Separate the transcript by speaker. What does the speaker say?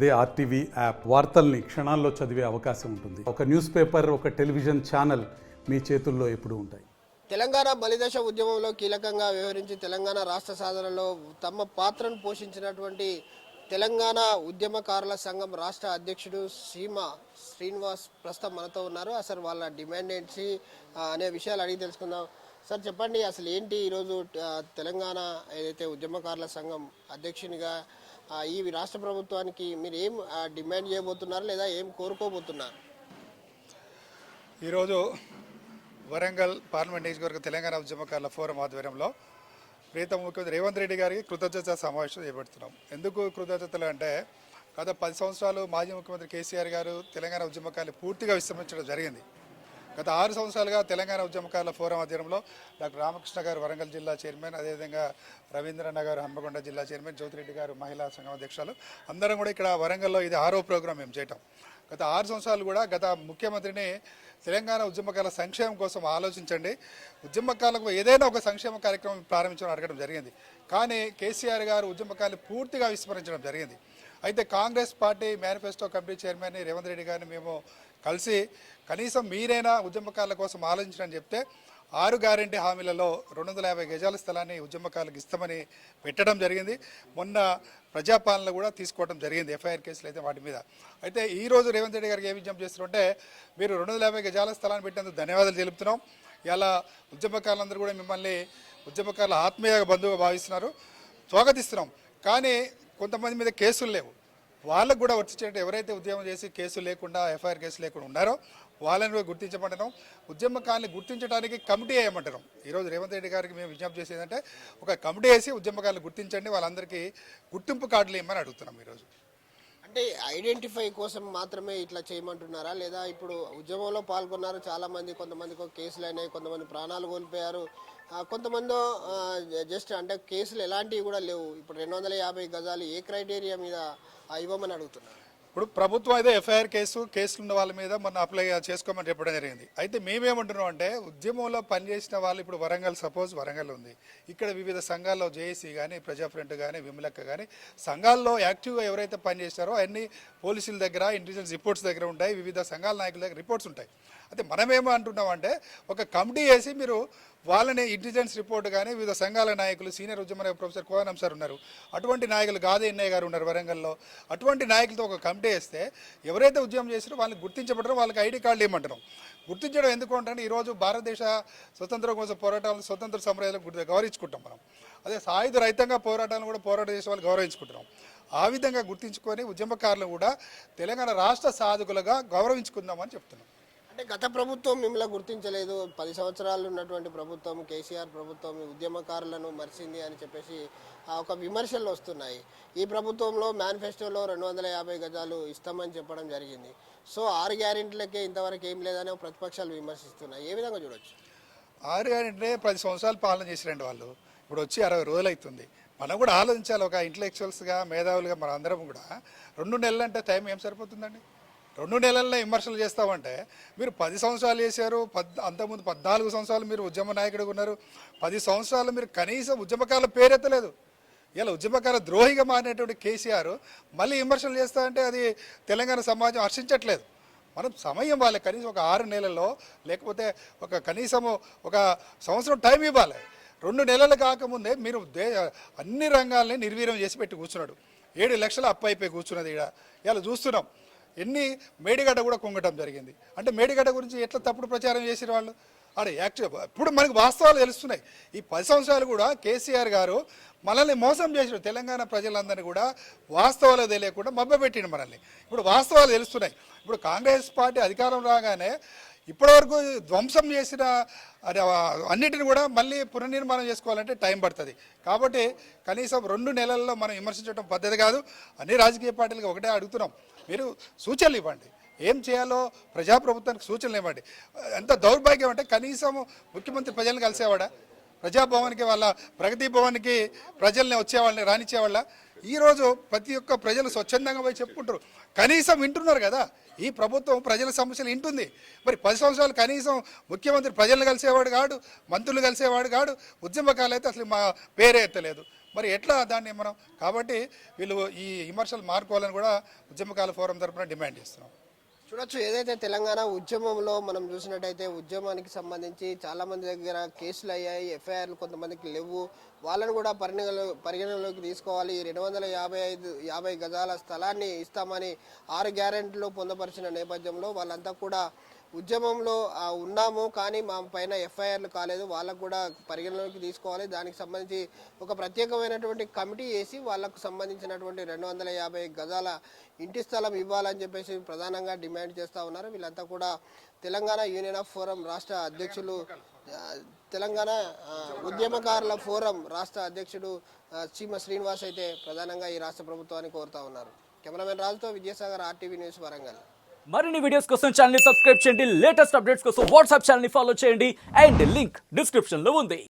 Speaker 1: అదే RTV app వార్తల్ని క్షణాల్లో చదివే అవకాశం ఉంటుంది. ఒక న్యూస్ పేపర్, ఒక టెలివిజన్ ఛానల్ మీ చేతుల్లో ఎప్పుడూ ఉంటాయి.
Speaker 2: తెలంగాణ బలిదశ ఉద్యమంలో కీలకంగా వ్యవహరించి తెలంగాణ రాష్ట్ర సాధనలో తమ పాత్రను పోషించినటువంటి తెలంగాణ ఉద్యమకారుల సంఘం రాష్ట్ర అధ్యక్షుడు సీమా శ్రీనివాస్ ప్రస్తుతం మనతో ఉన్నారు. అసలు వాళ్ళ డిమాండ్ ఏంటి అనే విషయాలు అడిగి తెలుసుకుందాం. సార్ చెప్పండి, అసలు ఏంటి ఈరోజు తెలంగాణ ఏదైతే ఉద్యమకారుల సంఘం అధ్యక్షునిగా ఈ రాష్ట్ర ప్రభుత్వానికి మీరు ఏం డిమాండ్ చేయబోతున్నారు లేదా ఏం కోరుకోబోతున్నారు?
Speaker 3: ఈరోజు వరంగల్ పార్లమెంట్ నియోజకవర్గ తెలంగాణ ఉద్యమకారుల ఫోరం ఆధ్వర్యంలో ప్రీతం ముఖ్యమంత్రి రేవంత్ రెడ్డి గారికి కృతజ్ఞత సమావేశం చేపడుతున్నాం. ఎందుకు కృతజ్ఞతలు అంటే గత 10 సంవత్సరాలు మాజీ ముఖ్యమంత్రి కేసీఆర్ గారు తెలంగాణ ఉద్యమకారులు పూర్తిగా విస్మరించడం జరిగింది. గత 6 సంవత్సరాలుగా తెలంగాణ ఉద్యమకారుల ఫోరం ఆధ్వర్యంలో డాక్టర్ రామకృష్ణ గారు వరంగల్ జిల్లా చైర్మన్, అదేవిధంగా రవీంద్రన్న గారు హన్మకొండ జిల్లా చైర్మన్, జ్యోతిరెడ్డి గారు మహిళా సంఘం అధ్యక్షులు అందరం కూడా ఇక్కడ వరంగల్లో ఇది 6వ ప్రోగ్రాం మేము చేయటం. గత 6 సంవత్సరాలు కూడా గత ముఖ్యమంత్రిని తెలంగాణ ఉద్యమకారుల సంక్షేమం కోసం ఆలోచించండి, ఉద్యమకారులకు ఏదైనా ఒక సంక్షేమ కార్యక్రమం ప్రారంభించడం అడగడం జరిగింది. కానీ కేసీఆర్ గారు ఉద్యమకారులు పూర్తిగా విస్మరించడం జరిగింది. అయితే Congress party manifesto committee chairman Revanth Reddy గారిని మేము కలిసి కనీసం మీరైనా ఉద్యమకారుల కోసం ఆలోచించని చెప్తే 6 గ్యారెంటీ హామీలలో 250 గజాల స్థలాన్ని ఉద్యమకారులకు ఇస్తామని పెట్టడం జరిగింది. మొన్న ప్రజాపాలన కూడా తీసుకోవడం జరిగింది, ఎఫ్ఐఆర్ కేసులు అయితే వాటి మీద. అయితే ఈరోజు రేవంత్ రెడ్డి గారికి ఏ విజ్ఞప్తి చేస్తున్నారంటే, మీరు 250 గజాల స్థలాన్ని పెట్టేందుకు ధన్యవాదాలు తెలుపుతున్నాం. ఇలా ఉద్యమకారులందరూ కూడా మిమ్మల్ని ఉద్యమకారుల ఆత్మీయ బంధువుగా భావిస్తున్నారు, స్వాగతిస్తున్నాం. కానీ కొంతమంది మీద కేసులు లేవు, వాళ్ళకు కూడా వర్తించేట ఎవరైతే ఉద్యమం చేసి కేసులు లేకుండా ఎఫ్ఐఆర్ కేసులు లేకుండా ఉన్నారో వాళ్ళని కూడా గుర్తించమంటున్నాం. ఉద్యమకారుని గుర్తించడానికి కమిటీ వేయమంటున్నాం. ఈరోజు రేవంత్ రెడ్డి గారికి మేము విజ్ఞప్తి చేసేదంటే ఒక కమిటీ వేసి ఉద్యమకారులు గుర్తించండి, వాళ్ళందరికీ గుర్తింపు కార్డులు ఇవ్వమని అడుగుతున్నాం. ఈరోజు
Speaker 2: అంటే ఐడెంటిఫై కోసం మాత్రమే ఇట్లా చేయమంటున్నారా, లేదా ఇప్పుడు ఉద్యమంలో పాల్గొన్నారు చాలామంది, కొంతమందికి కేసులు అయినాయి, కొంతమంది ప్రాణాలు కోల్పోయారు, కొంతమంది జస్ట్ అంటే కేసులు ఎలాంటివి కూడా లేవు, ఇప్పుడు 250 గజాలు ఏ క్రైటీరియా మీద ఇవ్వమని అడుగుతున్నారు?
Speaker 3: ఇప్పుడు ప్రభుత్వం అయితే ఎఫ్ఐఆర్ కేసులు ఉన్న వాళ్ళ మీద మొన్న అప్లై చేసుకోమని చెప్పడం జరిగింది. అయితే మేమేమంటున్నాం అంటే, ఉద్యమంలో పనిచేసిన వాళ్ళు ఇప్పుడు వరంగల్ ఉంది, ఇక్కడ వివిధ సంఘాల్లో జేఏసీ కానీ, ప్రజాఫ్రంట్ కానీ, విమలక్క కానీ సంఘాల్లో యాక్టివ్గా ఎవరైతే పనిచేస్తారో అన్ని పోలీసుల దగ్గర ఇంటెలిజెన్స్ రిపోర్ట్స్ దగ్గర ఉంటాయి, వివిధ సంఘాల నాయకుల దగ్గర రిపోర్ట్స్ ఉంటాయి. అయితే మనమేమో అంటున్నామంటే, ఒక కమిటీ వేసి మీరు వాళ్ళని ఇంటెలిజెన్స్ రిపోర్ట్ కానీ వివిధ సంఘాల నాయకులు, సీనియర్ ఉద్యమ ప్రొఫెసర్ కోదనం సార్ ఉన్నారు, అటువంటి నాయకులు గాదే ఎన్నయ్య గారు ఉన్నారు వరంగల్లో, అటువంటి నాయకులతో ఒక కమిటీ వేస్తే ఎవరైతే ఉద్యమం చేస్తారో వాళ్ళని గుర్తించబడరో వాళ్ళకి ఐడి కార్డులు ఇవ్వమంటున్నాం. గుర్తించడం ఎందుకు అంటే, ఈరోజు భారతదేశ స్వతంత్రం కోసం పోరాటాలను, స్వతంత్ర సమరయాలను గౌరవించుకుంటాం మనం. అదే సాయుధ రహితంగా పోరాటాలను కూడా పోరాటం చేసే వాళ్ళు గౌరవించుకుంటున్నాం. ఆ విధంగా గుర్తించుకొని ఉద్యమకారులను కూడా తెలంగాణ రాష్ట్ర సాధకులుగా గౌరవించుకుందామని చెప్తున్నాం.
Speaker 2: అంటే గత ప్రభుత్వం మిమ్మల్ని గుర్తించలేదు, 10 సంవత్సరాలు ఉన్నటువంటి ప్రభుత్వం కేసీఆర్ ప్రభుత్వం ఉద్యమకారులను మరిచింది అని చెప్పేసి ఒక విమర్శలు వస్తున్నాయి. ఈ ప్రభుత్వంలో మేనిఫెస్టోలో 250 గజాలు ఇస్తామని చెప్పడం జరిగింది. సో 6 గ్యారెంటీలకే ఇంతవరకు ఏం లేదని ప్రతిపక్షాలు విమర్శిస్తున్నాయి. ఏ విధంగా చూడొచ్చు?
Speaker 3: 6 గ్యారెంటీలే 10 సంవత్సరాలు పాలన చేసిరండి వాళ్ళు, ఇప్పుడు వచ్చి 60 రోజులు అవుతుంది. మనం కూడా ఆలోచించాలి, ఒక ఇంటలెక్చువల్స్గా, మేధావులుగా మన అందరం కూడా 2 నెలలు అంటే టైం ఏం సరిపోతుందండి? 2 నెలల్లో విమర్శలు చేస్తామంటే, మీరు 10 సంవత్సరాలు చేశారు, అంతకుముందు 14 సంవత్సరాలు మీరు ఉద్యమ నాయకుడిగా ఉన్నారు, 10 సంవత్సరాలు మీరు కనీసం ఉద్యమకారుల పేరెత్తలేదు. ఇలా ఉద్యమకారుల ద్రోహిగా మారినటువంటి కేసీఆర్ మళ్ళీ విమర్శలు చేస్తామంటే అది తెలంగాణ సమాజం హర్షించట్లేదు. మనం సమయం ఇవ్వాలి, కనీసం ఒక 6 నెలల్లో, లేకపోతే కనీసము ఒక సంవత్సరం టైం ఇవ్వాలి. 2 నెలలు కాకముందే మీరు అన్ని రంగాల్ని నిర్వీర్యం చేసి పెట్టి కూర్చున్నాడు. 7 లక్షల అప్పు అయిపోయి కూర్చున్నది. ఇలా చూస్తున్నాం. ఎన్ని మేడిగడ్డ కూడా కుంగటం జరిగింది. అంటే మేడిగడ్డ గురించి ఎట్లా తప్పుడు ప్రచారం చేసిన వాళ్ళు అడే యాక్చువల్ ఇప్పుడు మనకు వాస్తవాలు తెలుస్తున్నాయి. ఈ 10 సంవత్సరాలు కూడా కేసీఆర్ గారు మనల్ని మోసం చేసాడు, తెలంగాణ ప్రజలందరినీ కూడా వాస్తవాలు తెలియకుండా మభ్యపెట్టిండు మనల్ని. ఇప్పుడు వాస్తవాలు తెలుస్తున్నాయి. ఇప్పుడు కాంగ్రెస్ పార్టీ అధికారం రాగానే ఇప్పటివరకు ధ్వంసం చేసిన అన్నిటిని కూడా మళ్ళీ పునర్నిర్మాణం చేసుకోవాలంటే టైం పడుతుంది. కాబట్టి కనీసం 2 నెలల్లో మనం విమర్శించడం పద్ధతి కాదు. అన్ని రాజకీయ పార్టీలకు ఒకటే అడుగుతున్నాం, మీరు సూచనలు ఇవ్వండి, ఏం చేయాలో ప్రజాప్రభుత్వానికి సూచనలు ఇవ్వండి. ఎంత దౌర్భాగ్యం అంటే, కనీసం ముఖ్యమంత్రి ప్రజలను కలిసేవాడా? ప్రజాభవన్కి, వాళ్ళ ప్రగతి భవన్కి ప్రజల్ని వచ్చేవాళ్ళని రానిచ్చేవాళ్ళ? ఈరోజు ప్రతి ఒక్క ప్రజలు స్వచ్ఛందంగా పోయి చెప్పుకుంటారు, కనీసం వింటున్నారు కదా. ఈ ప్రభుత్వం ప్రజల సమస్యలు వింటుంది. మరి 10 సంవత్సరాలు కనీసం ముఖ్యమంత్రి ప్రజలను కలిసేవాడు కాడు, మంత్రులు కలిసేవాడు కాడు, ఉద్యమకాలు అయితే అసలు మా పేరే ఎత్తలేదు. మరి ఎట్లా దాన్ని మనం కాబట్టి వీళ్ళు ఈ విమర్శలు మార్చుకోవాలని కూడా ఉద్యమకాల ఫోరం తరఫున డిమాండ్ చేస్తున్నాం.
Speaker 2: చూడొచ్చు, ఏదైతే తెలంగాణ ఉద్యమంలో మనం చూసినట్టయితే ఉద్యమానికి సంబంధించి చాలా మంది దగ్గర కేసులు అయ్యాయి, ఎఫ్ఐఆర్లు కొంతమందికి లేవు. వాళ్ళని కూడా పరిగణలోకి తీసుకోవాలి. 250 గజాల స్థలాన్ని ఇస్తామని 6 గ్యారెంటీలు పొందపరిచిన నేపథ్యంలో వాళ్ళంతా కూడా ఉద్యమంలో ఉన్నాము, కానీ మా పైన ఎఫ్ఐఆర్లు కాలేదు, వాళ్ళకు కూడా పరిగణలోకి తీసుకోవాలి. దానికి సంబంధించి ఒక ప్రత్యేకమైనటువంటి కమిటీ వేసి వాళ్ళకు సంబంధించినటువంటి 250 గజాల ఇంటి స్థలం ఇవ్వాలని చెప్పేసి ప్రధానంగా డిమాండ్ చేస్తూ ఉన్నారు. వీళ్ళంతా కూడా తెలంగాణ యూనియన్ ఆఫ్ ఫోరం రాష్ట్ర అధ్యక్షులు, తెలంగాణ ఉద్యమకారుల ఫోరం రాష్ట్ర అధ్యక్షుడు చీమ శ్రీనివాస్ అయితే ప్రధానంగా ఈ రాష్ట్ర ప్రభుత్వాన్ని కోరుతా ఉన్నారు. కెమెరామెన్ రాజుతో విజయసాగర్, RTV న్యూస్, వరంగల్.
Speaker 4: మరిన్ని వీడియోస్ కోసం ఛానల్ ని సబ్స్క్రైబ్ చేయండి, లేటెస్ట్ అప్డేట్స్ కోసం వాట్సాప్ ఛానల్ ని ఫాలో చేయండి అండ్ లింక్ డిస్క్రిప్షన్ లో ఉంది.